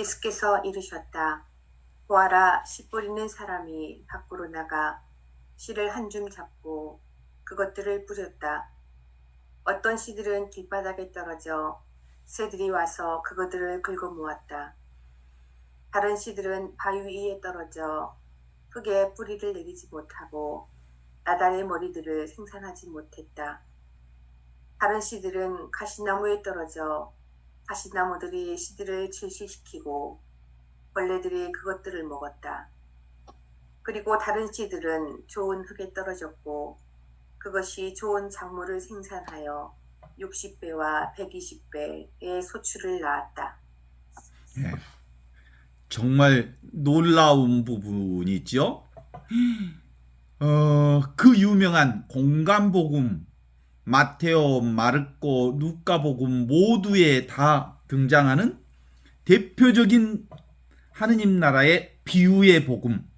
예수께서 이르셨다. 보아라, 씨 뿌리는 사람이 밖으로 나가 씨를 한 줌 잡고 그것들을 뿌렸다. 어떤 씨들은 길바닥에 떨어져 새들이 와서 그것들을 긁어 모았다. 다른 씨들은 바위 위에 떨어져 흙에 뿌리를 내리지 못하고 나달의 머리들을 생산하지 못했다. 다른 씨들은 가시나무에 떨어져 가시나무들이 씨들을 질식시키고 벌레들이 그것들을 먹었다. 그리고 다른 씨들은 좋은 흙에 떨어졌고 그것이 좋은 작물을 생산하여 60배와 120배의 소출을 낳았다. 예, 정말 놀라운 부분이죠. 그 유명한 공간복음, 마테오, 마르코, 누가복음 모두에 다 등장하는 대표적인 하느님 나라의 비유의 복음,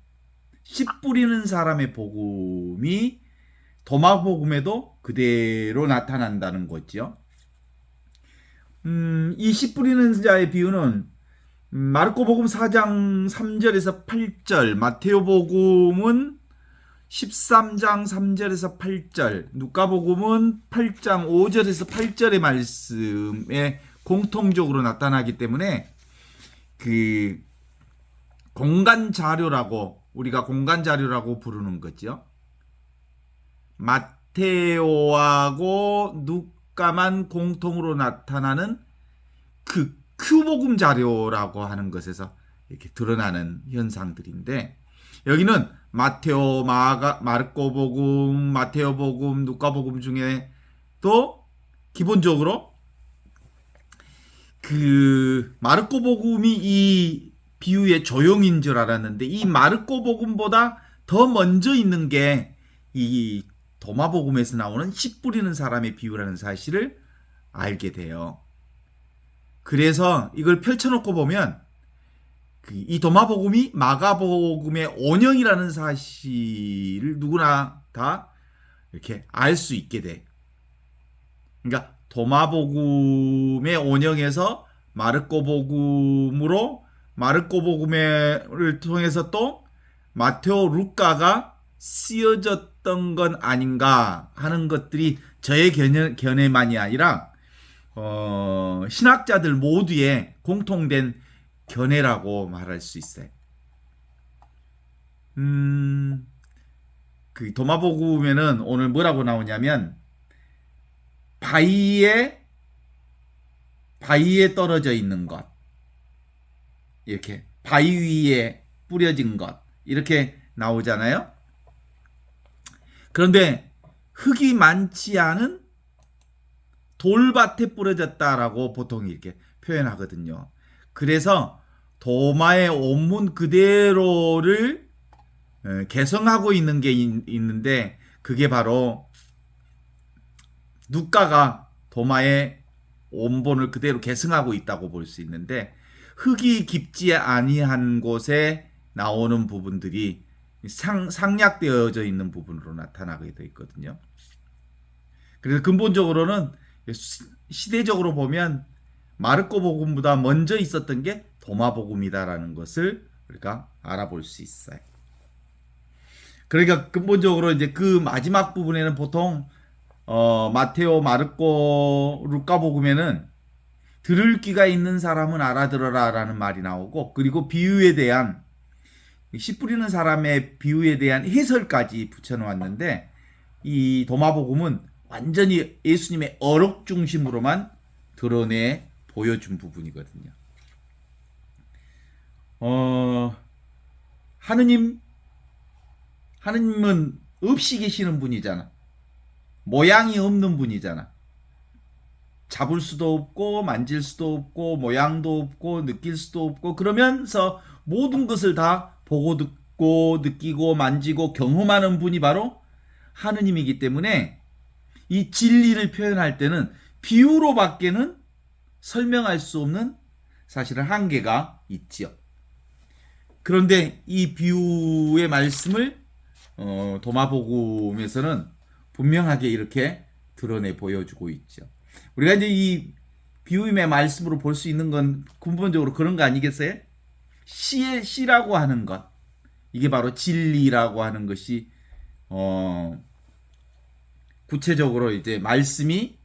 씨 뿌리는 사람의 복음이 도마복음에도 그대로 나타난다는 거죠. 이 씨 뿌리는 자의 비유는 마르코복음 4장 3절에서 8절, 마테오복음은 13장 3절에서 8절, 누가복음은 8장 5절에서 8절의 말씀에 공통적으로 나타나기 때문에 그 공간 자료라고 우리가 공간 자료라고 부르는 거죠. 마테오하고 누가만 공통으로 나타나는 그 큐복음 자료라고 하는 것에서 이렇게 드러나는 현상들인데, 여기는 마테오, 마르코복음, 마테오복음, 누가복음 중에도 기본적으로 그 마르코복음이 이 비유의 조형인 줄 알았는데, 이 마르코복음보다 더 먼저 있는 게 이 도마복음에서 나오는 씨 뿌리는 사람의 비유라는 사실을 알게 돼요. 그래서 이걸 펼쳐놓고 보면 이 도마복음이 마가복음의 원형이라는 사실을 누구나 다 이렇게 알 수 있게 돼. 그러니까 도마복음의 원형에서 마르코복음으로, 마르코복음을 통해서 또 마테오, 루카가 쓰여졌던 건 아닌가 하는 것들이 저의 견해만이 아니라 신학자들 모두의 공통된 견해라고 말할 수 있어요. 그 도마복음에는 오늘 뭐라고 나오냐면 바위에 떨어져 있는 것, 이렇게 바위 위에 뿌려진 것, 이렇게 나오잖아요. 그런데 흙이 많지 않은 돌밭에 뿌려졌다라고 보통 이렇게 표현하거든요. 그래서 도마의 원문 그대로를 개성하고 있는 게 있는데, 그게 바로 누가가 도마의 원본을 그대로 개성하고 있다고 볼 수 있는데, 흙이 깊지 아니한 곳에 나오는 부분들이 상략되어져 있는 부분으로 나타나게 되어 있거든요. 그래서 근본적으로는 시대적으로 보면 마르코복음보다 먼저 있었던 게 도마복음이다라는 것을 우리가 알아볼 수 있어요. 그러니까 근본적으로 이제 그 마지막 부분에는 보통 마테오, 마르코, 루카복음에는 들을 귀가 있는 사람은 알아들어라라는 말이 나오고, 그리고 비유에 대한 씨 뿌리는 사람의 비유에 대한 해설까지 붙여놓았는데, 이 도마복음은 완전히 예수님의 어록 중심으로만 드러내 보여준 부분이거든요. 하느님은 없이 계시는 분이잖아. 모양이 없는 분이잖아. 잡을 수도 없고 만질 수도 없고 모양도 없고 느낄 수도 없고, 그러면서 모든 것을 다 보고 듣고 느끼고 만지고 경험하는 분이 바로 하느님이기 때문에 이 진리를 표현할 때는 비유로밖에는 설명할 수 없는 사실은 한계가 있지요. 그런데 이 비유의 말씀을 도마복음에서는 분명하게 이렇게 드러내 보여주고 있죠. 우리가 이제 이 비유임의 말씀으로 볼 수 있는 건 근본적으로 그런 거 아니겠어요? 씨라고 하는 것, 이게 바로 진리라고 하는 것이 구체적으로 이제 말씀이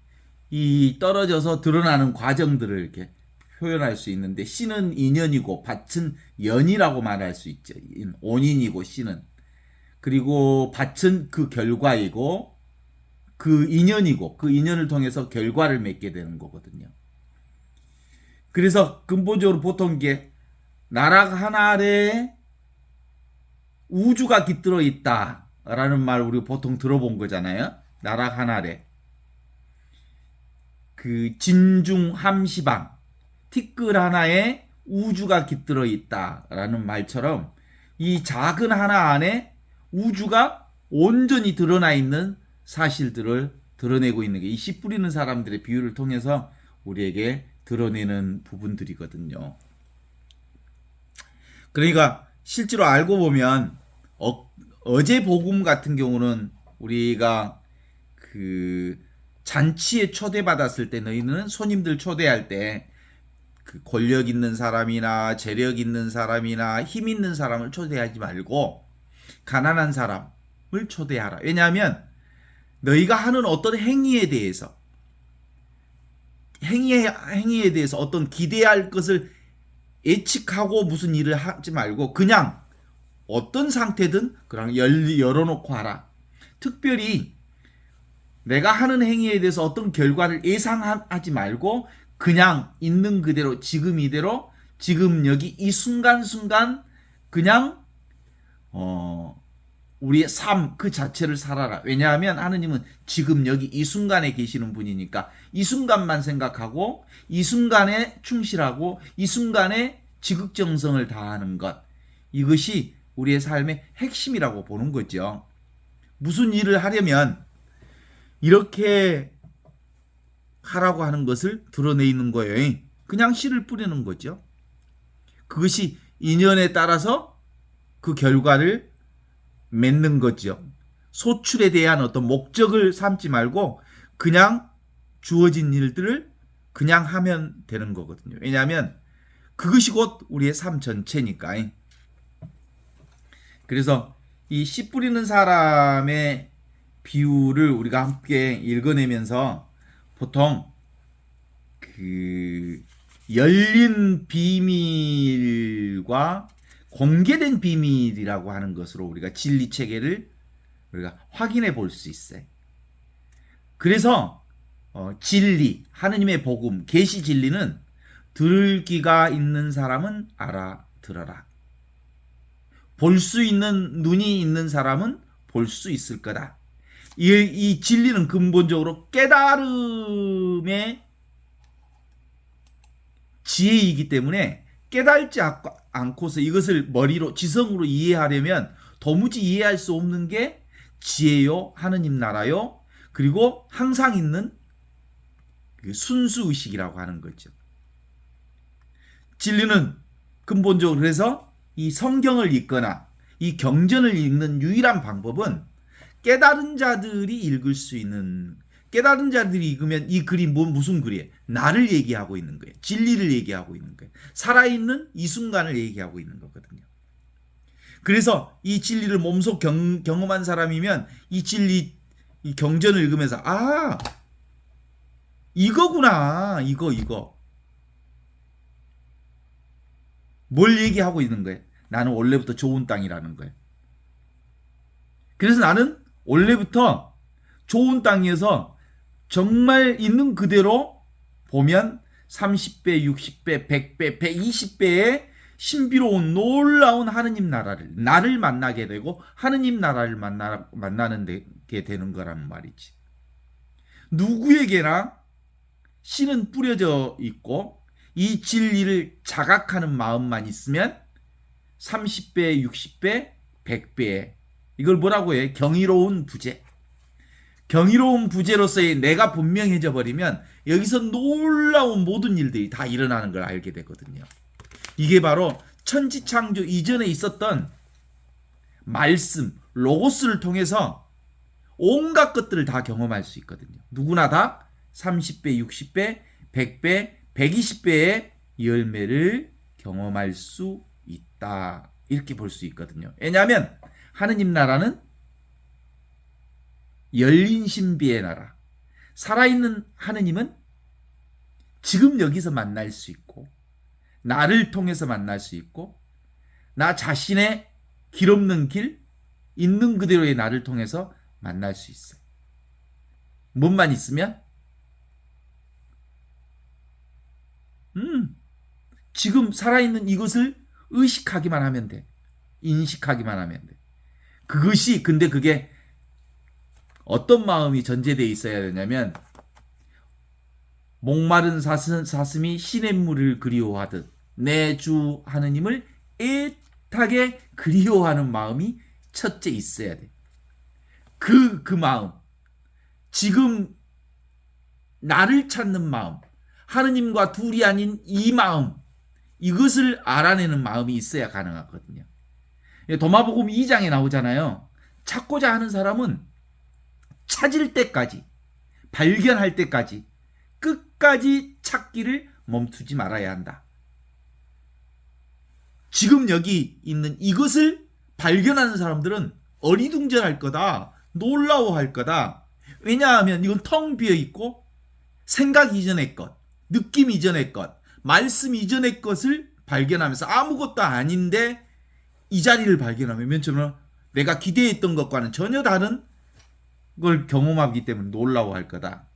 이 떨어져서 드러나는 과정들을 이렇게 표현할 수 있는데, 씨는 인연이고 밭은 연이라고 말할 수 있죠. 온인이고 씨는, 그리고 밭은 그 결과이고 그 인연이고 그 인연을 통해서 결과를 맺게 되는 거거든요. 그래서 근본적으로 보통 이게 나락 하나 아래에 우주가 깃들어 있다라는 말 우리 보통 들어본 거잖아요. 나락 하나 아래 그 진중 함시방 티끌 하나에 우주가 깃들어 있다라는 말처럼 이 작은 하나 안에 우주가 온전히 드러나 있는 사실들을 드러내고 있는 게 이 씨 뿌리는 사람들의 비유를 통해서 우리에게 드러내는 부분들이거든요. 그러니까 실제로 알고 보면 어제 복음 같은 경우는 우리가 그 잔치에 초대받았을 때, 너희는 손님들 초대할 때 그 권력 있는 사람이나 재력 있는 사람이나 힘 있는 사람을 초대하지 말고 가난한 사람을 초대하라. 왜냐하면 너희가 하는 어떤 행위에 대해서 어떤 기대할 것을 예측하고 무슨 일을 하지 말고 그냥 어떤 상태든 그냥 열어놓고 하라. 특별히 내가 하는 행위에 대해서 어떤 결과를 예상하지 말고 그냥 있는 그대로 지금 이대로 지금 여기 이 순간순간 그냥 우리의 삶 그 자체를 살아라. 왜냐하면 하느님은 지금 여기 이 순간에 계시는 분이니까 이 순간만 생각하고 이 순간에 충실하고 이 순간에 지극정성을 다하는 것, 이것이 우리의 삶의 핵심이라고 보는 거죠. 무슨 일을 하려면 이렇게 하라고 하는 것을 드러내는 거예요. 그냥 씨를 뿌리는 거죠. 그것이 인연에 따라서 그 결과를 맺는 거죠. 소출에 대한 어떤 목적을 삼지 말고 그냥 주어진 일들을 그냥 하면 되는 거거든요. 왜냐하면 그것이 곧 우리의 삶 전체니까. 그래서 이 씨 뿌리는 사람의 비유를 우리가 함께 읽어내면서 보통 그 열린 비밀과 공개된 비밀이라고 하는 것으로 우리가 진리 체계를 우리가 확인해 볼 수 있어요. 그래서 진리, 하느님의 복음, 계시 진리는 들을 귀가 있는 사람은 알아들어라. 볼 수 있는 눈이 있는 사람은 볼 수 있을 거다. 이 진리는 근본적으로 깨달음의 지혜이기 때문에 깨달지 않고서 이것을 머리로 지성으로 이해하려면 도무지 이해할 수 없는 게 지혜요, 하느님 나라요, 그리고 항상 있는 그 순수의식이라고 하는 거죠. 진리는 근본적으로 그래서 이 성경을 읽거나 이 경전을 읽는 유일한 방법은 깨달은 자들이 읽을 수 있는, 깨달은 자들이 읽으면 이 글이 무슨 글이에요? 나를 얘기하고 있는 거예요. 진리를 얘기하고 있는 거예요. 살아있는 이 순간을 얘기하고 있는 거거든요. 그래서 이 진리를 몸소 경험한 사람이면 이 진리, 이 경전을 읽으면서 이거구나, 이거 뭘 얘기하고 있는 거예요? 나는 원래부터 좋은 땅이라는 거예요. 그래서 나는 원래부터 좋은 땅에서 정말 있는 그대로 보면 30배, 60배, 100배, 120배의 신비로운 놀라운 하느님 나를 만나게 되고 하느님 나라를 만나는 게 되는 거란 말이지. 누구에게나 씨는 뿌려져 있고 이 진리를 자각하는 마음만 있으면 30배, 60배, 100배, 이걸 뭐라고 해? 경이로운 부재. 경이로운 부재로서의 내가 분명해져 버리면 여기서 놀라운 모든 일들이 다 일어나는 걸 알게 되거든요. 이게 바로 천지창조 이전에 있었던 말씀, 로고스를 통해서 온갖 것들을 다 경험할 수 있거든요. 누구나 다 30배, 60배, 100배, 120배의 열매를 경험할 수 있다. 이렇게 볼 수 있거든요. 왜냐하면 하느님 나라는 열린 신비의 나라. 살아있는 하느님은 지금 여기서 만날 수 있고, 나를 통해서 만날 수 있고, 나 자신의 길 없는 길, 있는 그대로의 나를 통해서 만날 수 있어요. 뭔만 있으면 지금 살아있는 이것을 의식하기만 하면 돼. 인식하기만 하면 돼. 그것이 근데 그게 어떤 마음이 전제되어 있어야 되냐면 목마른 사슴이 시냇물을 그리워하듯 내 주 하느님을 애타게 그리워하는 마음이 첫째 있어야 돼. 그 마음, 지금 나를 찾는 마음, 하느님과 둘이 아닌 이 마음, 이것을 알아내는 마음이 있어야 가능하거든요. 도마복음 2장에 나오잖아요. 찾고자 하는 사람은 찾을 때까지, 발견할 때까지 끝까지 찾기를 멈추지 말아야 한다. 지금 여기 있는 이것을 발견하는 사람들은 어리둥절할 거다, 놀라워할 거다. 왜냐하면 이건 텅 비어 있고 생각 이전의 것, 느낌 이전의 것, 말씀 이전의 것을 발견하면서 아무것도 아닌데 이 자리를 발견하면 맨처럼 내가 기대했던 것과는 전혀 다른 걸 경험하기 때문에 놀라워할 거다.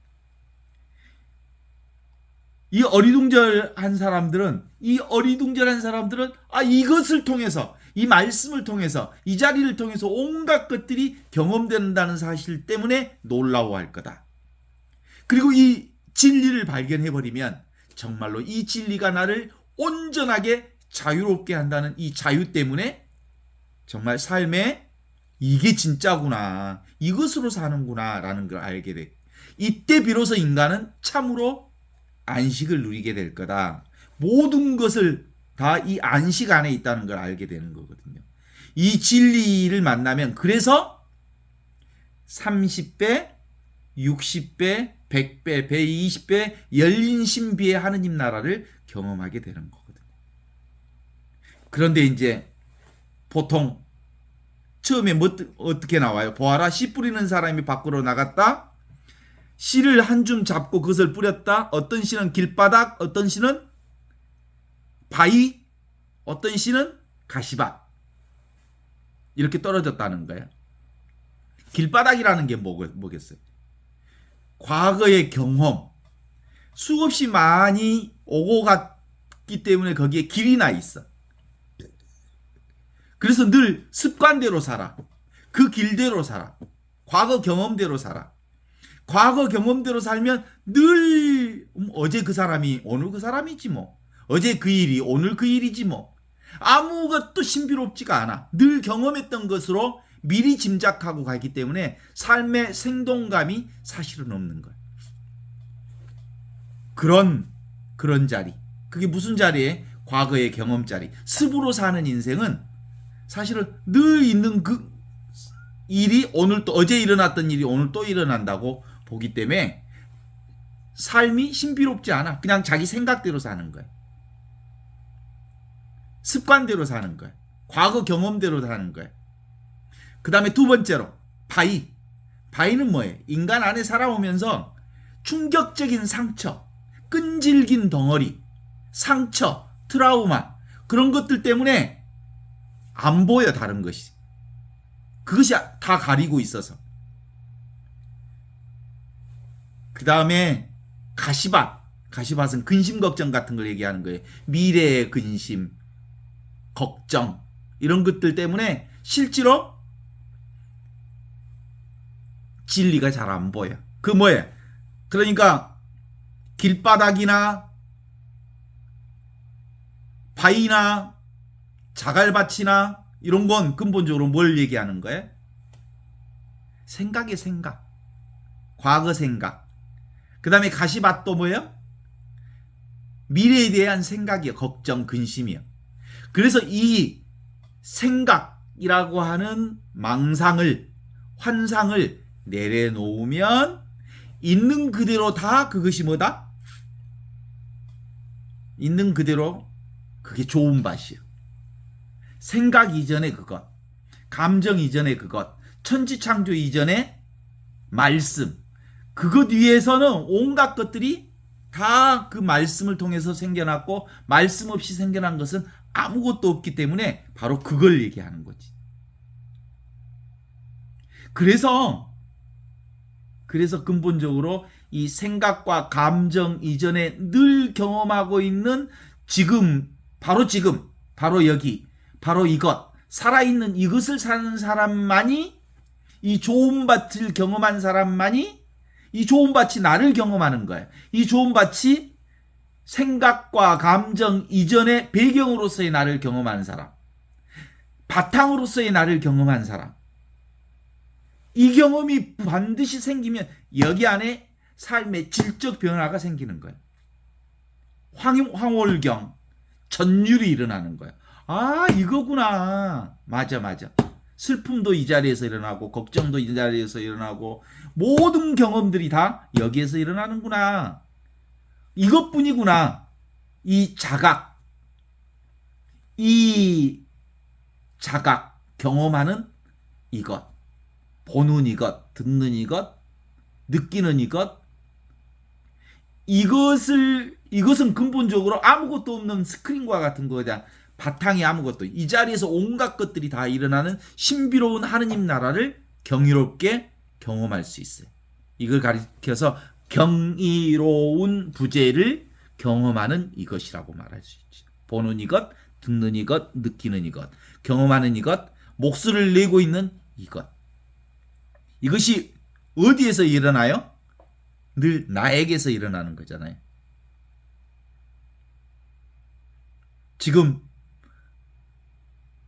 이 어리둥절한 사람들은 이것을 통해서, 이 말씀을 통해서, 이 자리를 통해서 온갖 것들이 경험된다는 사실 때문에 놀라워할 거다. 그리고 이 진리를 발견해버리면 정말로 이 진리가 나를 온전하게 자유롭게 한다는 이 자유 때문에 정말 삶에 이게 진짜구나, 이것으로 사는구나 라는 걸 알게 돼. 이때 비로소 인간은 참으로 안식을 누리게 될 거다. 모든 것을 다 이 안식 안에 있다는 걸 알게 되는 거거든요. 이 진리를 만나면 그래서 30배, 60배, 100배, 120배 열린 신비의 하느님 나라를 경험하게 되는 거거든요. 그런데 이제 보통 처음에 어떻게 나와요? 보아라, 씨 뿌리는 사람이 밖으로 나갔다. 씨를 한 줌 잡고 그것을 뿌렸다. 어떤 씨는 길바닥, 어떤 씨는 바위, 어떤 씨는 가시밭. 이렇게 떨어졌다는 거예요. 길바닥이라는 게 뭐겠어요? 과거의 경험, 수없이 많이 오고 갔기 때문에 거기에 길이 나 있어. 그래서 늘 습관대로 살아. 그 길대로 살아. 과거 경험대로 살아. 과거 경험대로 살면 늘 어제 그 사람이 오늘 그 사람이지 뭐. 어제 그 일이 오늘 그 일이지 뭐. 아무것도 신비롭지가 않아. 늘 경험했던 것으로 미리 짐작하고 가기 때문에 삶의 생동감이 사실은 없는 거야. 그런 자리. 그게 무슨 자리에? 과거의 경험 자리. 습으로 사는 인생은 사실은 늘 있는 그 일이 오늘 또 어제 일어났던 일이 오늘 또 일어난다고 보기 때문에 삶이 신비롭지 않아. 그냥 자기 생각대로 사는 거야. 습관대로 사는 거야. 과거 경험대로 사는 거야. 그 다음에 두 번째로 바위. 바위는 뭐예요? 인간 안에 살아오면서 충격적인 상처, 끈질긴 덩어리, 상처, 트라우마, 그런 것들 때문에 안 보여, 다른 것이. 그것이 다 가리고 있어서. 그 다음에 가시밭. 가시밭은 근심 걱정 같은 걸 얘기하는 거예요. 미래의 근심, 걱정, 이런 것들 때문에 실제로 진리가 잘 안 보여. 그 뭐예요? 그러니까 길바닥이나 바위나 자갈밭이나 이런 건 근본적으로 뭘 얘기하는 거예요? 생각의 생각. 과거 생각. 그 다음에 가시밭도 뭐예요? 미래에 대한 생각이요. 걱정, 근심이요. 그래서 이 생각이라고 하는 망상을, 환상을 내려놓으면 있는 그대로 다 그것이 뭐다? 있는 그대로 그게 좋은 밭이요. 생각 이전의 그것, 감정 이전의 그것, 천지창조 이전의 말씀, 그것 위에서는 온갖 것들이 다 그 말씀을 통해서 생겨났고, 말씀 없이 생겨난 것은 아무것도 없기 때문에 바로 그걸 얘기하는 거지. 그래서 근본적으로 이 생각과 감정 이전에 늘 경험하고 있는 지금, 바로 여기, 바로 이것, 살아있는 이것을 사는 사람만이, 이 좋은 밭을 경험한 사람만이 이 좋은 밭이 나를 경험하는 거예요. 이 좋은 밭이 생각과 감정 이전의 배경으로서의 나를 경험하는 사람, 바탕으로서의 나를 경험한 사람, 이 경험이 반드시 생기면 여기 안에 삶의 질적 변화가 생기는 거예요. 황홀경, 전율이 일어나는 거예요. 아, 이거구나. 맞아. 슬픔도 이 자리에서 일어나고, 걱정도 이 자리에서 일어나고, 모든 경험들이 다 여기에서 일어나는구나. 이것뿐이구나. 이 자각, 경험하는 이것, 보는 이것, 듣는 이것, 느끼는 이것은 근본적으로 아무것도 없는 스크린과 같은 거잖아. 바탕이 아무것도, 이 자리에서 온갖 것들이 다 일어나는 신비로운 하느님 나라를 경이롭게 경험할 수 있어요. 이걸 가리켜서 경이로운 부재를 경험하는 이것이라고 말할 수 있죠. 보는 이것, 듣는 이것, 느끼는 이것, 경험하는 이것, 목소리를 내고 있는 이것. 이것이 어디에서 일어나요? 늘 나에게서 일어나는 거잖아요. 지금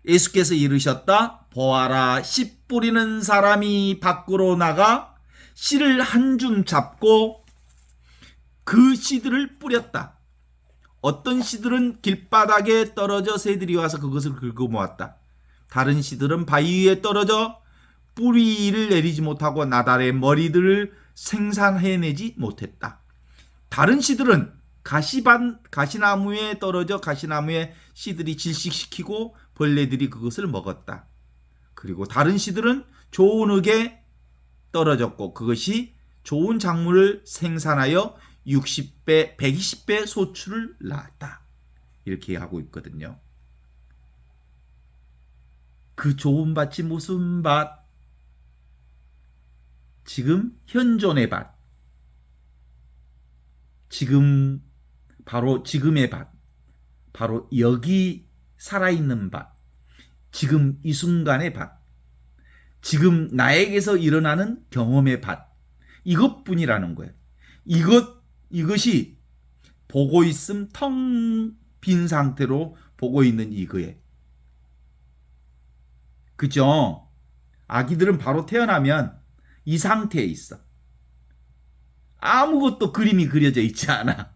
예수께서 이르셨다. 보아라, 씨 뿌리는 사람이 밖으로 나가 씨를 한 줌 잡고 그 씨들을 뿌렸다. 어떤 씨들은 길바닥에 떨어져 새들이 와서 그것을 긁어 모았다. 다른 씨들은 바위 위에 떨어져 뿌리를 내리지 못하고 나달의 머리들을 생산해내지 못했다. 다른 씨들은 가시나무에 떨어져 가시나무에 씨들이 질식시키고 벌레들이 그것을 먹었다. 그리고 다른 씨들은 좋은 흙에 떨어졌고 그것이 좋은 작물을 생산하여 60배, 120배 소출을 낳았다. 이렇게 하고 있거든요. 그 좋은 밭이 무슨 밭? 지금 현존의 밭. 지금 바로 지금의 밭. 바로 여기 살아있는 밭. 지금 이 순간의 밭. 지금 나에게서 일어나는 경험의 밭. 이것뿐이라는 거예요. 이것이 보고 있음 텅 빈 상태로 보고 있는 이거예요. 그죠? 아기들은 바로 태어나면 이 상태에 있어. 아무것도 그림이 그려져 있지 않아.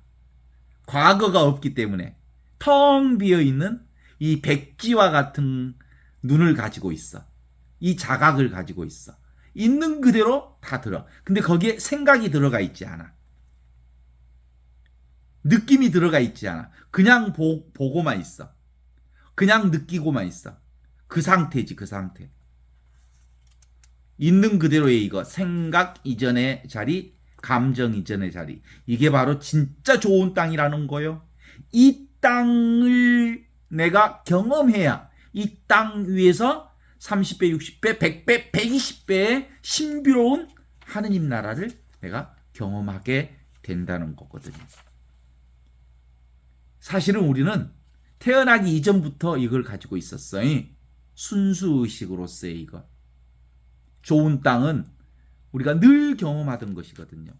과거가 없기 때문에 텅 비어있는 이 백지와 같은 눈을 가지고 있어. 이 자각을 가지고 있어. 있는 그대로 다 들어. 근데 거기에 생각이 들어가 있지 않아. 느낌이 들어가 있지 않아. 그냥 보고만 있어. 그냥 느끼고만 있어. 그 상태지, 그 상태. 있는 그대로의 이거, 생각 이전의 자리, 감정 이전의 자리. 이게 바로 진짜 좋은 땅이라는 거요. 이 땅을 내가 경험해야 이 땅 위에서 30배, 60배, 100배, 120배의 신비로운 하느님 나라를 내가 경험하게 된다는 거거든요. 사실은 우리는 태어나기 이전부터 이걸 가지고 있었어요. 순수의식으로서의 이것. 좋은 땅은 우리가 늘 경험하던 것이거든요.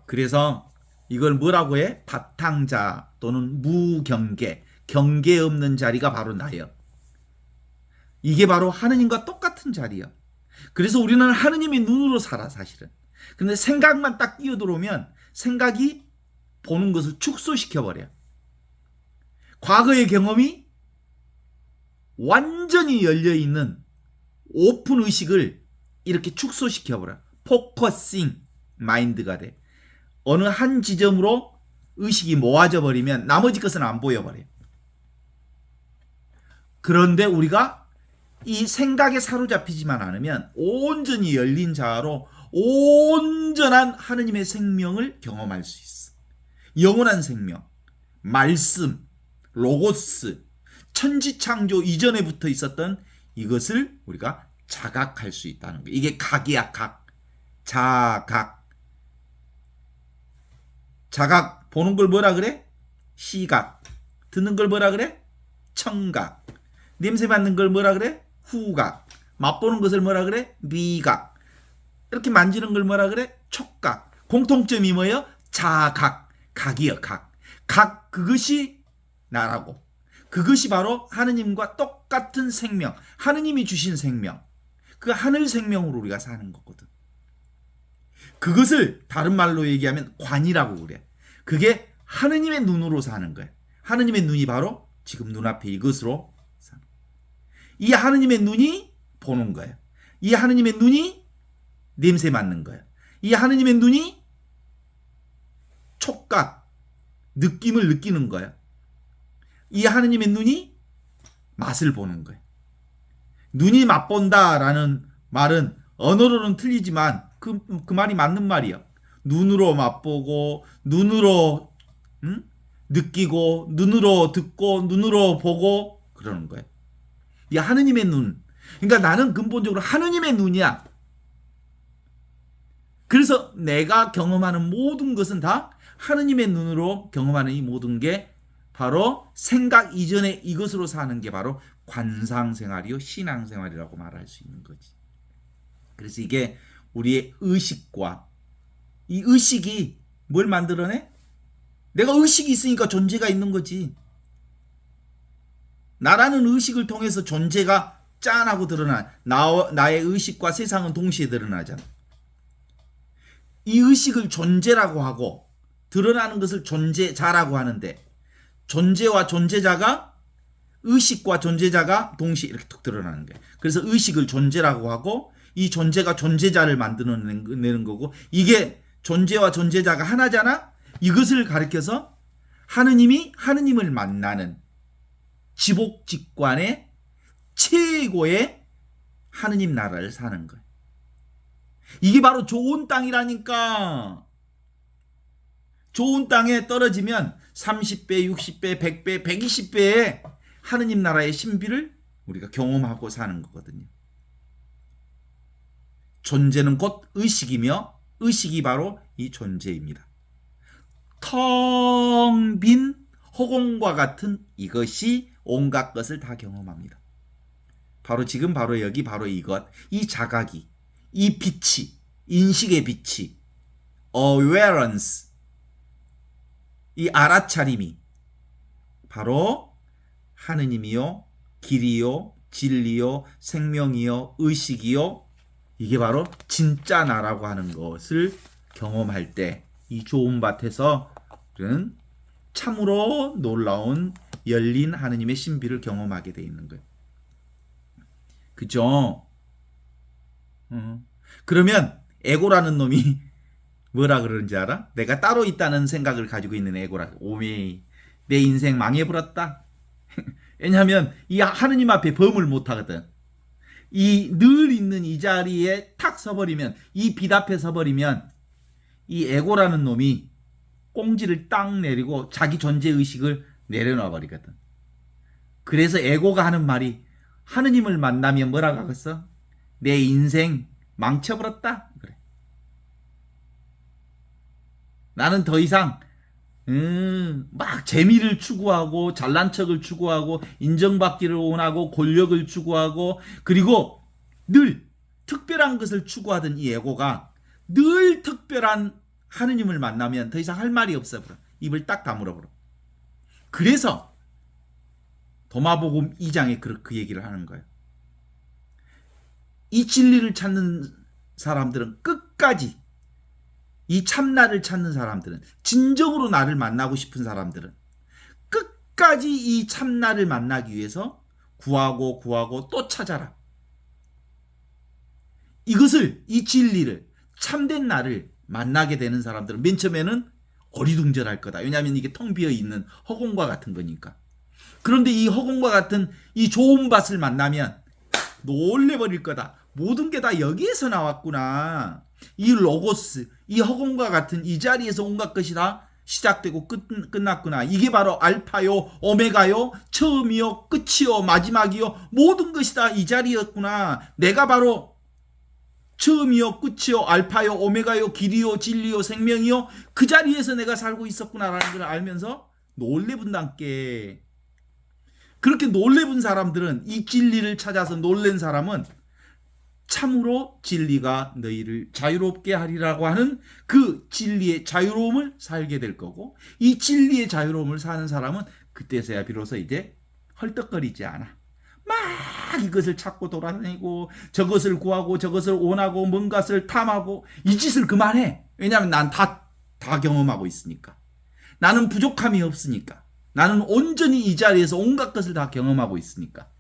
그래서 이걸 뭐라고 해? 바탕자 또는 무경계, 경계 없는 자리가 바로 나예요. 이게 바로 하느님과 똑같은 자리예요. 그래서 우리는 하느님의 눈으로 살아, 사실은. 근데 생각만 딱 끼어들어오면 생각이 보는 것을 축소시켜버려요. 과거의 경험이 완전히 열려있는 오픈 의식을 이렇게 축소시켜버려요. 포커싱 마인드가 돼. 어느 한 지점으로 의식이 모아져 버리면 나머지 것은 안 보여버려요. 그런데 우리가 이 생각에 사로잡히지만 않으면 온전히 열린 자아로 온전한 하느님의 생명을 경험할 수 있어. 영원한 생명, 말씀, 로고스, 천지창조 이전에 붙어 있었던 이것을 우리가 자각할 수 있다는 거예요. 이게 각이야, 각. 자각. 자각, 보는 걸 뭐라 그래? 시각. 듣는 걸 뭐라 그래? 청각. 냄새 맡는 걸 뭐라 그래? 후각. 맛보는 것을 뭐라 그래? 미각. 이렇게 만지는 걸 뭐라 그래? 촉각. 공통점이 뭐예요? 자각. 각이요, 각. 각, 그것이 나라고. 그것이 바로 하느님과 똑같은 생명. 하느님이 주신 생명. 그 하늘 생명으로 우리가 사는 거거든. 그것을 다른 말로 얘기하면 관이라고 그래. 그게 하느님의 눈으로 사는 거예요. 하느님의 눈이 바로 지금 눈앞에 이것으로 사는 거예요. 이 하느님의 눈이 보는 거예요. 이 하느님의 눈이 냄새 맡는 거예요. 이 하느님의 눈이 촉각, 느낌을 느끼는 거예요. 이 하느님의 눈이 맛을 보는 거예요. 눈이 맛본다라는 말은 언어로는 틀리지만 그 말이 맞는 말이야. 눈으로 맛보고 눈으로 느끼고 눈으로 듣고 눈으로 보고 그러는 거예요. 이 하느님의 눈. 그러니까 나는 근본적으로 하느님의 눈이야. 그래서 내가 경험하는 모든 것은 다 하느님의 눈으로 경험하는 이 모든 게 바로 생각 이전에 이것으로 사는 게 바로 관상생활이요 신앙생활이라고 말할 수 있는 거지. 그래서 이게 우리의 의식과 이 의식이 뭘 만들어내? 내가 의식이 있으니까 존재가 있는 거지. 나라는 의식을 통해서 존재가 짠하고 드러나. 나의 의식과 세상은 동시에 드러나잖아. 이 의식을 존재라고 하고 드러나는 것을 존재자라고 하는데 존재와 존재자가 의식과 존재자가 동시에 이렇게 툭 드러나는 거예요. 그래서 의식을 존재라고 하고 이 존재가 존재자를 만들어내는 거고 이게 존재와 존재자가 하나잖아. 이것을 가리켜서 하느님이 하느님을 만나는 지복직관의 최고의 하느님 나라를 사는 거예요. 이게 바로 좋은 땅이라니까. 좋은 땅에 떨어지면 30배, 60배, 100배, 120배의 하느님 나라의 신비를 우리가 경험하고 사는 거거든요. 존재는 곧 의식이며 의식이 바로 이 존재입니다. 텅 빈 허공과 같은 이것이 온갖 것을 다 경험합니다. 바로 지금 바로 여기 바로 이것, 이 자각이, 이 빛이, 인식의 빛이, awareness, 이 알아차림이 바로 하느님이요, 길이요, 진리요, 생명이요, 의식이요, 이게 바로 진짜 나라고 하는 것을 경험할 때 이 좋은 밭에서 우리는 참으로 놀라운 열린 하느님의 신비를 경험하게 돼 있는 거예요. 그죠? 그러면 에고라는 놈이 뭐라 그러는지 알아? 내가 따로 있다는 생각을 가지고 있는 에고라. 오메, 내 인생 망해버렸다. 왜냐하면 이 하느님 앞에 범을 못하거든. 이 늘 있는 이 자리에 탁 서버리면, 이 빛 앞에 서버리면 이 에고라는 놈이 꽁지를 딱 내리고 자기 존재의식을 내려놔 버리거든. 그래서 에고가 하는 말이 하느님을 만나면 뭐라고 하겠어? 내 인생 망쳐버렸다. 그래. 나는 더 이상 막 재미를 추구하고 잘난 척을 추구하고 인정받기를 원하고 권력을 추구하고 그리고 늘 특별한 것을 추구하던 이 에고가 늘 특별한 하느님을 만나면 더 이상 할 말이 없어 버려. 입을 딱 다물어 버려. 그래서 도마복음 2장에 그 얘기를 하는 거예요. 이 진리를 찾는 사람들은 끝까지, 이 참나를 찾는 사람들은, 진정으로 나를 만나고 싶은 사람들은 끝까지 이 참나를 만나기 위해서 구하고 또 찾아라. 이것을, 이 진리를, 참된 나를 만나게 되는 사람들은 맨 처음에는 어리둥절할 거다. 왜냐하면 이게 텅 비어 있는 허공과 같은 거니까. 그런데 이 허공과 같은 이 좋은 밭을 만나면 놀래버릴 거다. 모든 게 다 여기에서 나왔구나. 이 로고스, 이 허공과 같은 이 자리에서 온갖 것이 다 시작되고 끝났구나. 이게 바로 알파요, 오메가요, 처음이요, 끝이요, 마지막이요. 모든 것이 다 이 자리였구나. 내가 바로 처음이요, 끝이요, 알파요, 오메가요, 길이요, 진리요, 생명이요. 그 자리에서 내가 살고 있었구나라는 걸 알면서 놀래분단께. 그렇게 놀래분 사람들은, 이 진리를 찾아서 놀란 사람은 참으로 진리가 너희를 자유롭게 하리라고 하는 그 진리의 자유로움을 살게 될 거고, 이 진리의 자유로움을 사는 사람은 그때서야 비로소 이제 헐떡거리지 않아. 막 이것을 찾고 돌아다니고 저것을 구하고 저것을 원하고 뭔가를 탐하고 이 짓을 그만해. 왜냐하면 난 다 경험하고 있으니까. 나는 부족함이 없으니까. 나는 온전히 이 자리에서 온갖 것을 다 경험하고 있으니까.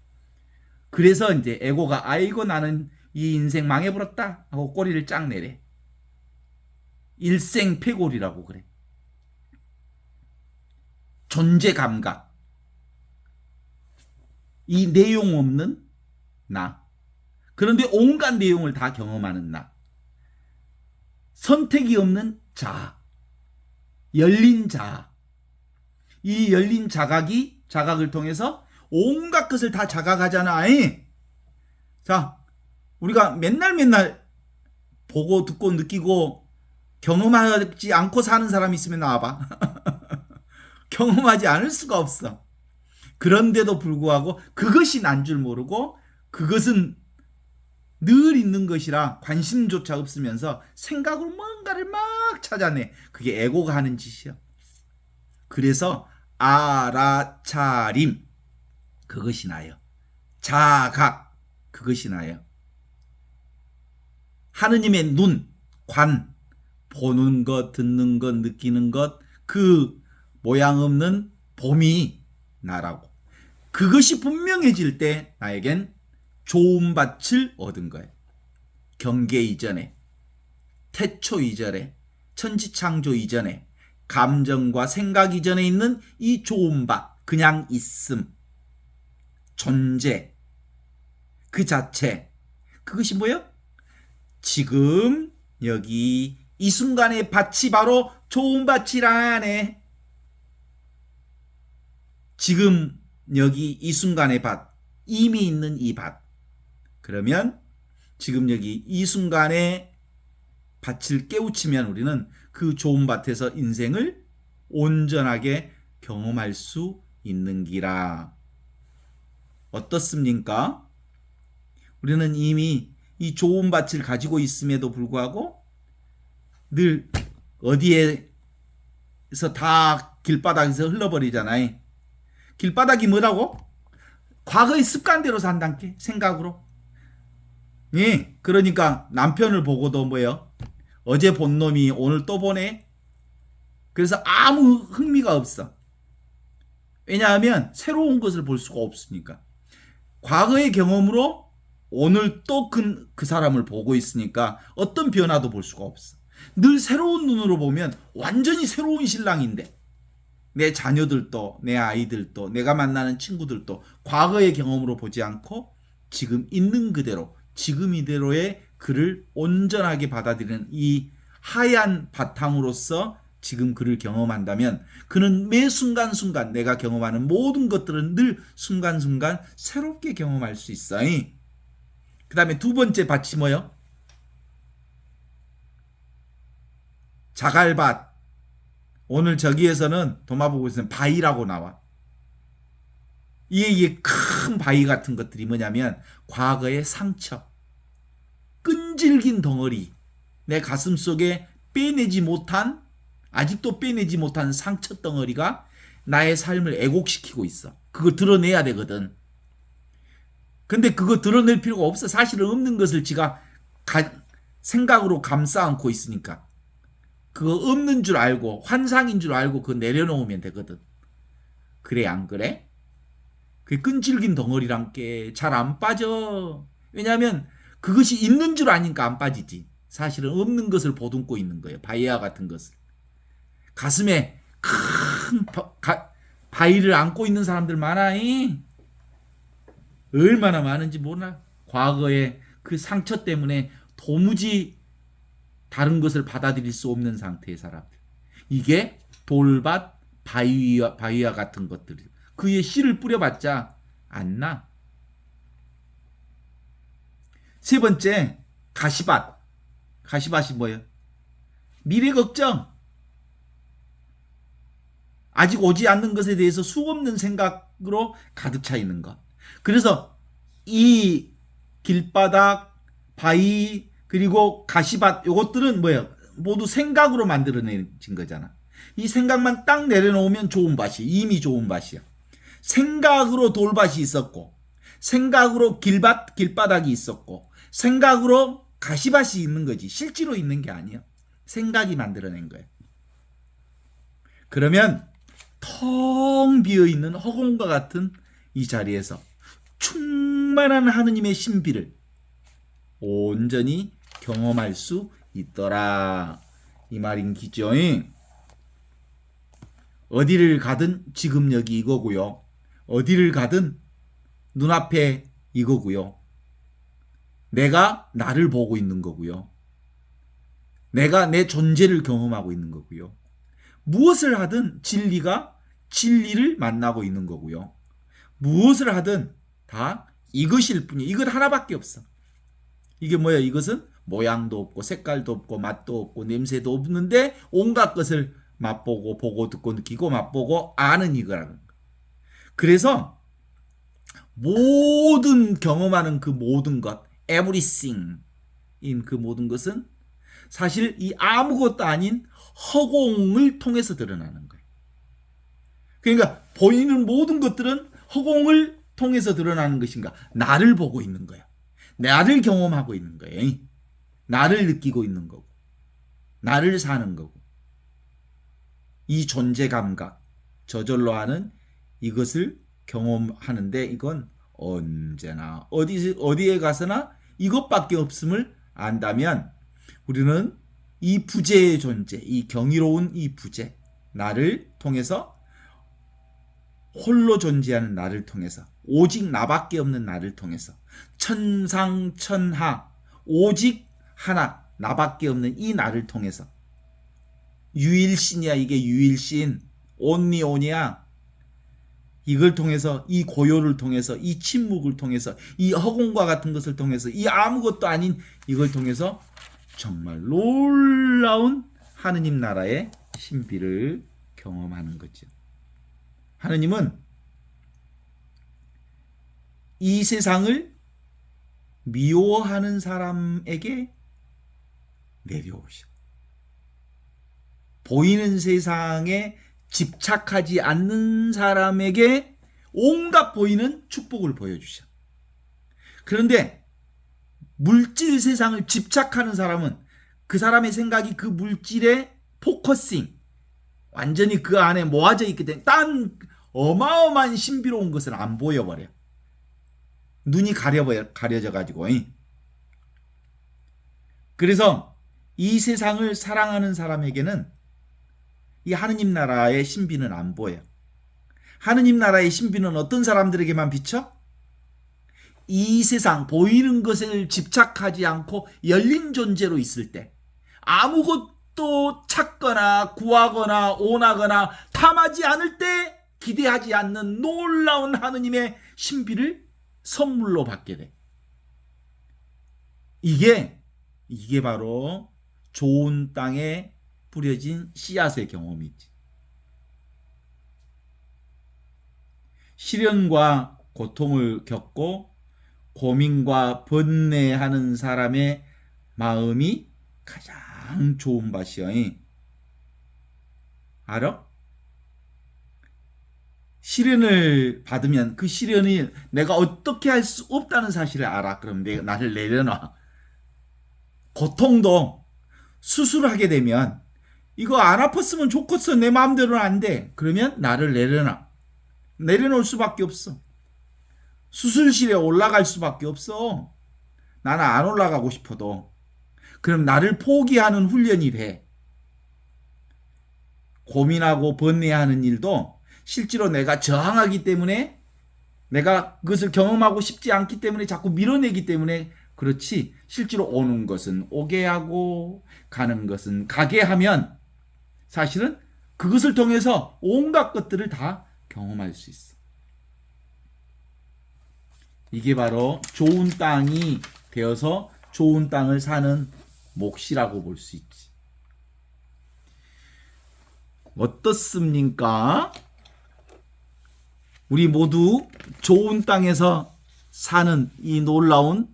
그래서 이제 에고가 아이고 나는 이 인생 망해버렸다 하고 꼬리를 쫙 내래. 일생폐골이라고 그래. 존재 감각. 이 내용 없는 나. 그런데 온갖 내용을 다 경험하는 나. 선택이 없는 자아. 열린 자아. 이 열린 자각을 통해서 온갖 것을 다 자각하잖아. 자, 우리가 맨날 보고 듣고 느끼고 경험하지 않고 사는 사람이 있으면 나와봐. 경험하지 않을 수가 없어. 그런데도 불구하고 그것이 난 줄 모르고 그것은 늘 있는 것이라 관심조차 없으면서 생각으로 뭔가를 막 찾아내. 그게 에고가 하는 짓이야. 그래서 알아차림 그것이 나요. 자각 그것이 나요. 하느님의 눈, 관, 보는 것, 듣는 것, 느끼는 것, 그 모양 없는 봄이 나라고. 그것이 분명해질 때 나에겐 좋은 밭을 얻은 거예요. 경계 이전에, 태초 이전에, 천지창조 이전에, 감정과 생각 이전에 있는 이 좋은 밭, 그냥 있음, 존재, 그 자체, 그것이 뭐예요? 지금 여기 이 순간의 밭이 바로 좋은 밭이라네. 지금 여기 이 순간의 밭, 이미 있는 이 밭. 그러면 지금 여기 이 순간의 밭을 깨우치면 우리는 그 좋은 밭에서 인생을 온전하게 경험할 수 있는 기라. 어떻습니까? 우리는 이미 이 좋은 밭을 가지고 있음에도 불구하고 늘 어디에서 다 길바닥에서 흘러버리잖아요. 길바닥이 뭐라고? 과거의 습관대로 산단께 생각으로. 예, 그러니까 남편을 보고도 뭐예요? 어제 본 놈이 오늘 또 보네. 그래서 아무 흥미가 없어. 왜냐하면 새로운 것을 볼 수가 없으니까. 과거의 경험으로 오늘 또 그 사람을 보고 있으니까 어떤 변화도 볼 수가 없어. 늘 새로운 눈으로 보면 완전히 새로운 신랑인데 내 자녀들도 내 아이들도 내가 만나는 친구들도 과거의 경험으로 보지 않고 지금 있는 그대로 지금 이대로의 그를 온전하게 받아들이는 이 하얀 바탕으로서 지금 그를 경험한다면 그는 매 순간순간 내가 경험하는 모든 것들은 늘 순간순간 새롭게 경험할 수 있어. 그 다음에 두 번째 밭이 뭐요? 자갈밭. 오늘 저기에서는 도마보고에서는 바위라고 나와. 이게 큰 바위 같은 것들이 뭐냐면 과거의 상처, 끈질긴 덩어리, 내 가슴 속에 아직도 빼내지 못한 상처 덩어리가 나의 삶을 애곡시키고 있어. 그걸 드러내야 되거든. 근데 그거 드러낼 필요가 없어. 사실은 없는 것을 지가 생각으로 감싸 안고 있으니까. 그거 없는 줄 알고 환상인 줄 알고 그거 내려놓으면 되거든. 그래 안 그래? 그 끈질긴 덩어리란 게 잘 안 빠져. 왜냐하면 그것이 있는 줄 아니까 안 빠지지. 사실은 없는 것을 보듬고 있는 거예요. 바위와 같은 것을. 가슴에 큰 바위를 안고 있는 사람들 많아이. 얼마나 많은지 몰라. 과거의 그 상처 때문에 도무지 다른 것을 받아들일 수 없는 상태의 사람들. 이게 돌밭, 바위와 같은 것들. 그에 씨를 뿌려봤자 안 나. 세 번째, 가시밭. 가시밭이 뭐예요? 미래 걱정. 아직 오지 않는 것에 대해서 수없는 생각으로 가득 차 있는 것. 그래서 이 길바닥, 바위, 그리고 가시밭, 요것들은 뭐예요? 모두 생각으로 만들어내진 거잖아. 이 생각만 딱 내려놓으면 좋은 밭이, 이미 좋은 밭이야. 생각으로 돌밭이 있었고, 생각으로 길바닥이 있었고, 생각으로 가시밭이 있는 거지. 실제로 있는 게 아니야. 생각이 만들어낸 거예요. 그러면 텅 비어있는 허공과 같은 이 자리에서 충만한 하느님의 신비를 온전히 경험할 수 있더라. 이 말인 기죠. 어디를 가든 지금 여기 이거고요. 어디를 가든 눈앞에 이거고요. 내가 나를 보고 있는 거고요. 내가 내 존재를 경험하고 있는 거고요. 무엇을 하든 진리가 진리를 만나고 있는 거고요. 무엇을 하든 다 이것일 뿐이에요. 이것 하나밖에 없어. 이게 뭐야? 이것은 모양도 없고 색깔도 없고 맛도 없고 냄새도 없는데 온갖 것을 맛보고 보고 듣고 느끼고 맛보고 아는 이거라는 거예요. 그래서 모든 경험하는 그 모든 것, everything 인 그 모든 것은 사실 이 아무것도 아닌 허공을 통해서 드러나는 거예요. 그러니까 보이는 모든 것들은 허공을 통해서 드러나는 것인가? 나를 보고 있는 거야. 나를 경험하고 있는 거예요. 나를 느끼고 있는 거고, 나를 사는 거고, 이 존재 감각, 저절로 하는 이것을 경험하는데 이건 언제나 어디에 가서나 이것밖에 없음을 안다면 우리는 이 부재의 존재, 이 경이로운 이 부재, 나를 통해서 홀로 존재하는 나를 통해서 오직 나밖에 없는 나를 통해서 천상천하 오직 하나 나밖에 없는 이 나를 통해서 유일신이야. 이게 유일신 온리온이야. 이걸 통해서 이 고요를 통해서 이 침묵을 통해서 이 허공과 같은 것을 통해서 이 아무것도 아닌 이걸 통해서 정말 놀라운 하느님 나라의 신비를 경험하는 거죠. 하느님은 이 세상을 미워하는 사람에게 내려오셔. 보이는 세상에 집착하지 않는 사람에게 온갖 보이는 축복을 보여주셔. 그런데 물질 세상을 집착하는 사람은 그 사람의 생각이 그 물질에 포커싱, 완전히 그 안에 모아져 있기 때문에 딴 어마어마한 신비로운 것을 안 보여버려. 눈이 가려져 가지고. 그래서 이 세상을 사랑하는 사람에게는 이 하느님 나라의 신비는 안 보여. 하느님 나라의 신비는 어떤 사람들에게만 비쳐? 이 세상 보이는 것을 집착하지 않고 열린 존재로 있을 때, 아무것도 찾거나 구하거나 원하거나 탐하지 않을 때 기대하지 않는 놀라운 하느님의 신비를 선물로 받게 돼. 이게 바로 좋은 땅에 뿌려진 씨앗의 경험이지. 시련과 고통을 겪고 고민과 번뇌하는 사람의 마음이 가장 좋은 밭이야. 알아? 시련을 받으면 그 시련이 내가 어떻게 할 수 없다는 사실을 알아. 그럼 내가 나를 내려놔. 고통도 수술하게 되면 이거 안 아팠으면 좋겠어. 내 마음대로는 안 돼. 그러면 나를 내려놔. 내려놓을 수밖에 없어. 수술실에 올라갈 수밖에 없어. 나는 안 올라가고 싶어도. 그럼 나를 포기하는 훈련이 돼. 고민하고 번뇌하는 일도 실제로 내가 저항하기 때문에 내가 그것을 경험하고 싶지 않기 때문에 자꾸 밀어내기 때문에 그렇지, 실제로 오는 것은 오게 하고 가는 것은 가게 하면 사실은 그것을 통해서 온갖 것들을 다 경험할 수 있어. 이게 바로 좋은 땅이 되어서 좋은 땅을 사는 몫이라고 볼 수 있지. 어떻습니까? 우리 모두 좋은 땅에서 사는 이 놀라운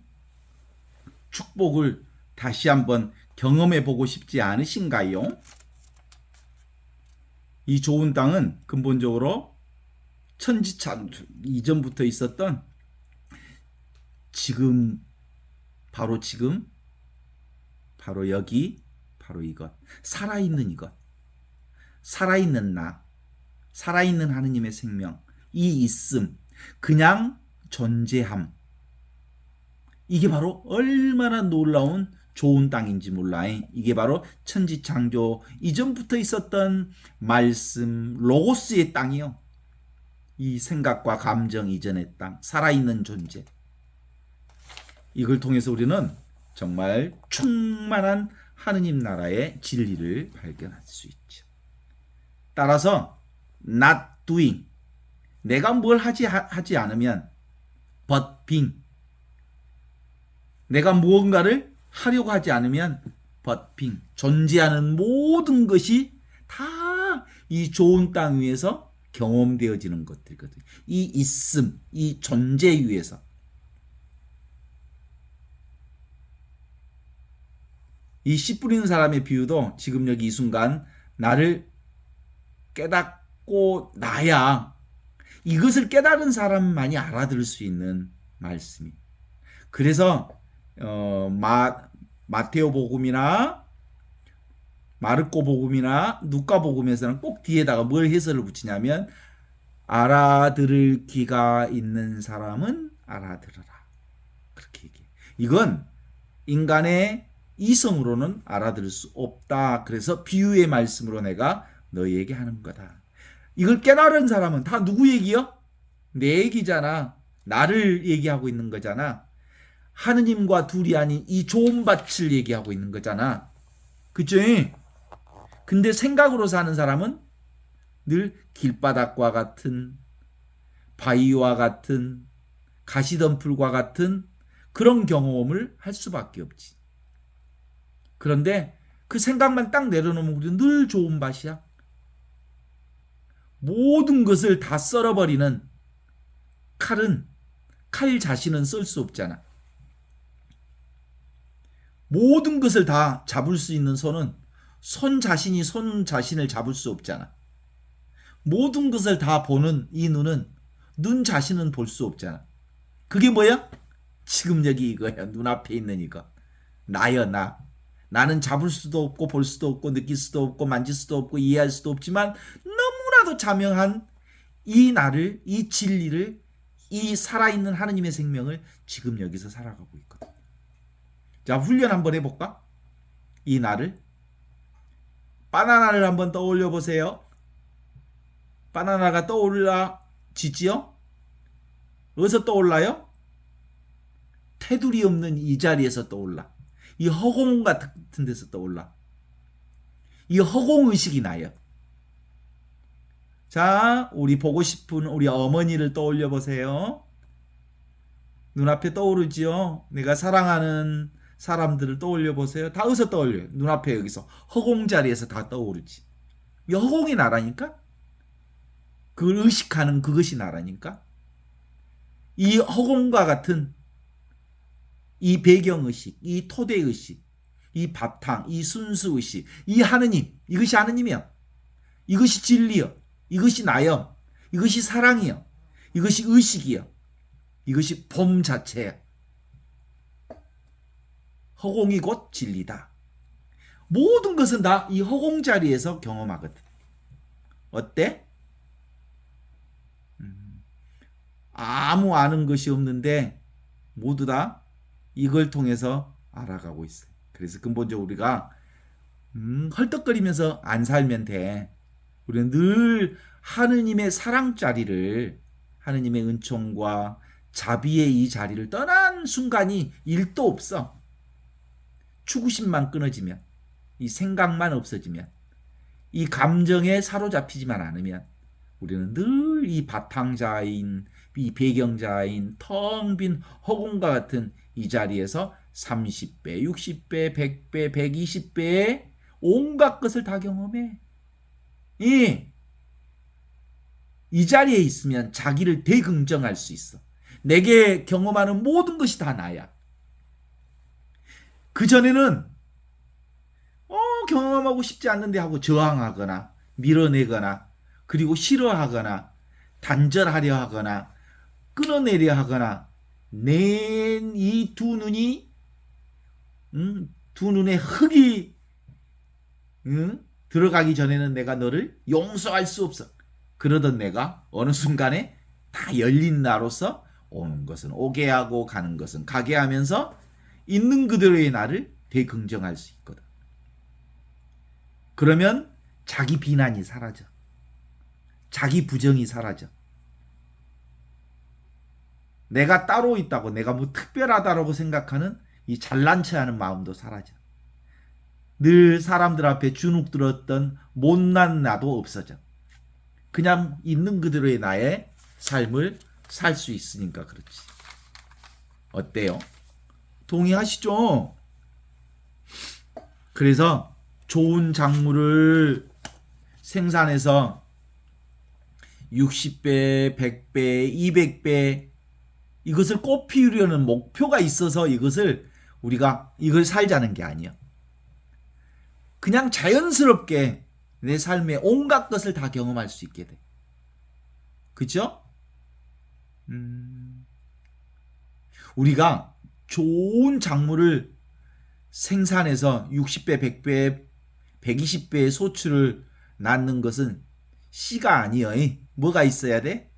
축복을 다시 한번 경험해 보고 싶지 않으신가요? 이 좋은 땅은 근본적으로 천지창조 이전부터 있었던 지금, 바로 여기, 바로 이것, 살아있는 이것, 살아있는 나, 살아있는 하느님의 생명, 이 있음, 그냥 존재함, 이게 바로 얼마나 놀라운 좋은 땅인지 몰라. 이게 바로 천지창조 이전부터 있었던 말씀 로고스의 땅이요. 이 생각과 감정 이전의 땅, 살아있는 존재. 이걸 통해서 우리는 정말 충만한 하느님 나라의 진리를 발견할 수 있죠. 따라서 not doing, 내가 뭘 하지 않으면 but being, 내가 무언가를 하려고 하지 않으면 but being, 존재하는 모든 것이 다 이 좋은 땅 위에서 경험되어지는 것들이거든요. 이 있음, 이 존재 위에서. 이 씨 뿌리는 사람의 비유도 지금 여기 이 순간 나를 깨닫고 나야, 이것을 깨달은 사람만이 알아들을 수 있는 말씀이. 그래서 마테오 복음이나 마르코 복음이나 누가 복음에서는 꼭 뒤에다가 뭘 해설을 붙이냐면 알아들을 귀가 있는 사람은 알아들어라, 그렇게 얘기해. 이건 인간의 이성으로는 알아들을 수 없다. 그래서 비유의 말씀으로 내가 너희에게 하는 거다. 이걸 깨달은 사람은 다 누구 얘기요? 내 얘기잖아. 나를 얘기하고 있는 거잖아. 하느님과 둘이 아닌 이 좋은 밭을 얘기하고 있는 거잖아. 그쵸? 근데 생각으로 사는 사람은 늘 길바닥과 같은, 바위와 같은, 가시덤불과 같은 그런 경험을 할 수밖에 없지. 그런데 그 생각만 딱 내려놓으면 우리는 늘 좋은 밭이야. 모든 것을 다 썰어버리는 칼 자신은 쓸 수 없잖아. 모든 것을 다 잡을 수 있는 손은 손 자신을 잡을 수 없잖아. 모든 것을 다 보는 이 눈은 눈 자신은 볼 수 없잖아. 그게 뭐야? 지금 여기 이거야. 눈앞에 있는 이거. 나야, 나. 나는 잡을 수도 없고 볼 수도 없고 느낄 수도 없고 만질 수도 없고 이해할 수도 없지만 너무나도 자명한 이 나를, 이 진리를, 이 살아있는 하느님의 생명을 지금 여기서 살아가고 있거든. 자, 훈련 한번 해볼까? 이 나를. 바나나를 한번 떠올려 보세요. 바나나가 떠올라지지요? 어디서 떠올라요? 테두리 없는 이 자리에서 떠올라. 이 허공 같은 데서 떠올라. 이 허공의식이 나요. 자, 우리 보고 싶은 우리 어머니를 떠올려 보세요. 눈앞에 떠오르지요? 내가 사랑하는 사람들을 떠올려 보세요. 다 어디서 떠올려요? 눈앞에 여기서 허공 자리에서 다 떠오르지. 이 허공이 나라니까? 그걸 의식하는 그것이 나라니까? 이 허공과 같은 이 배경의식, 이 토대의식, 이 바탕, 이 순수의식, 이 하느님, 이것이 하느님이요. 이것이 진리요. 이것이 나요. 이것이 사랑이요. 이것이 의식이요. 이것이 봄 자체예요. 허공이 곧 진리다. 모든 것은 다 이 허공 자리에서 경험하거든. 어때? 아무 아는 것이 없는데 모두 다 이걸 통해서 알아가고 있어요. 그래서 근본적으로 우리가 헐떡거리면서 안 살면 돼. 우리는 늘 하느님의 사랑 자리를, 하느님의 은총과 자비의 이 자리를 떠난 순간이 1도 없어. 추구심만 끊어지면, 이 생각만 없어지면, 이 감정에 사로잡히지만 않으면 우리는 늘 이 바탕자인, 이 배경자인 텅 빈 허공과 같은 이 자리에서 30배, 60배, 100배, 120배의 온갖 것을 다 경험해. 이 자리에 있으면 자기를 대긍정할 수 있어. 내게 경험하는 모든 것이 다 나야. 그전에는 경험하고 싶지 않는데 하고 저항하거나 밀어내거나 그리고 싫어하거나 단절하려 하거나 끊어내려 하거나 낸 이 두 눈이 두 눈에 흙이 들어가기 전에는 내가 너를 용서할 수 없어. 그러던 내가 어느 순간에 다 열린 나로서 오는 것은 오게 하고 가는 것은 가게 하면서 있는 그대로의 나를 대긍정할 수 있거든. 그러면 자기 비난이 사라져. 자기 부정이 사라져. 내가 따로 있다고, 내가 뭐 특별하다라고 생각하는 이 잘난 체하는 마음도 사라져. 늘 사람들 앞에 주눅 들었던 못난 나도 없어져. 그냥 있는 그대로의 나의 삶을 살 수 있으니까 그렇지. 어때요? 동의하시죠? 그래서 좋은 작물을 생산해서 60배, 100배, 200배 이것을 꽃 피우려는 목표가 있어서 우리가 이걸 살자는 게 아니야. 그냥 자연스럽게 내 삶의 온갖 것을 다 경험할 수 있게 돼. 그죠? 우리가 좋은 작물을 생산해서 60배, 100배, 120배의 소출을 낳는 것은 씨가 아니여. 뭐가 있어야 돼?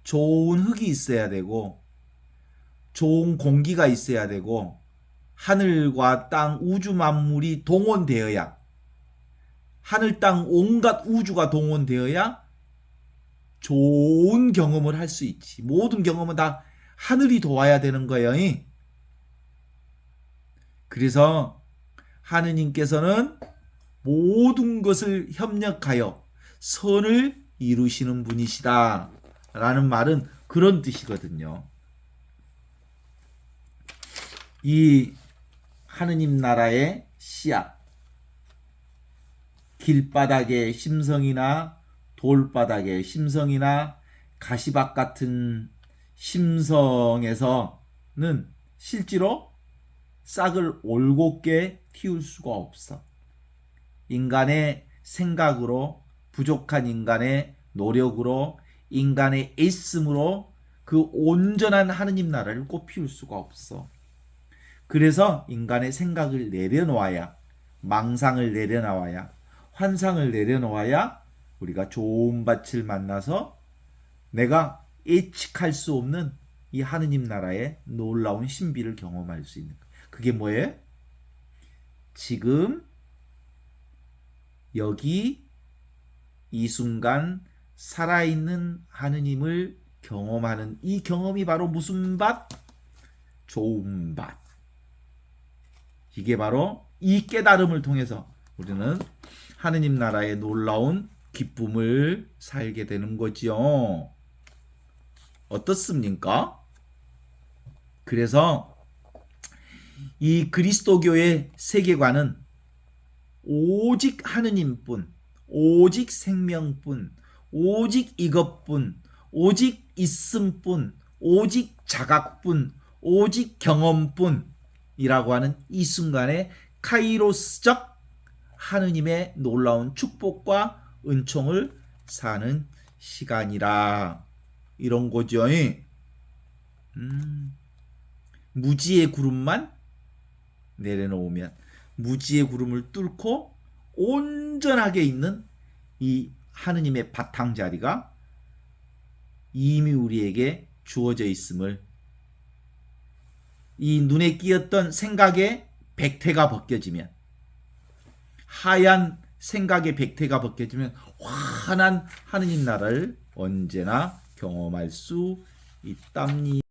좋은 흙이 있어야 되고 좋은 공기가 있어야 되고 하늘과 땅, 우주 만물이 동원되어야, 하늘, 땅, 온갖 우주가 동원되어야 좋은 경험을 할 수 있지. 모든 경험은 다 하늘이 도와야 되는 거예요. 그래서 하느님께서는 모든 것을 협력하여 선을 이루시는 분이시다 라는 말은 그런 뜻이거든요. 이 하느님 나라의 씨앗, 길바닥의 심성이나 돌바닥의 심성이나 가시밭 같은 심성에서는 실제로 싹을 올곧게 틔울 수가 없어. 인간의 생각으로, 부족한 인간의 노력으로, 인간의 애씀으로 그 온전한 하느님 나라를 꽃피울 수가 없어. 그래서 인간의 생각을 내려놓아야, 망상을 내려놓아야, 환상을 내려놓아야 우리가 좋은 밭을 만나서 내가 예측할 수 없는 이 하느님 나라의 놀라운 신비를 경험할 수 있는 거예요. 그게 뭐예요? 지금 여기 이 순간 살아있는 하느님을 경험하는 이 경험이 바로 무슨 밭? 좋은 밭. 이게 바로 이 깨달음을 통해서 우리는 하느님 나라의 놀라운 기쁨을 살게 되는 거지요. 어떻습니까? 그래서 이 그리스도교의 세계관은 오직 하느님뿐, 오직 생명뿐, 오직 이것뿐, 오직 있음뿐, 오직 자각뿐, 오직 경험뿐이라고 하는 이 순간의 카이로스적 하느님의 놀라운 축복과 은총을 사는 시간이라, 이런 거죠. 무지의 구름만 내려놓으면 무지의 구름을 뚫고 온전하게 있는 이 하느님의 바탕자리가 이미 우리에게 주어져 있음을, 이 눈에 끼었던 생각의 백태가 벗겨지면, 하얀 생각의 백태가 벗겨지면 환한 하느님 나라를 언제나 경험할 수 있답니다.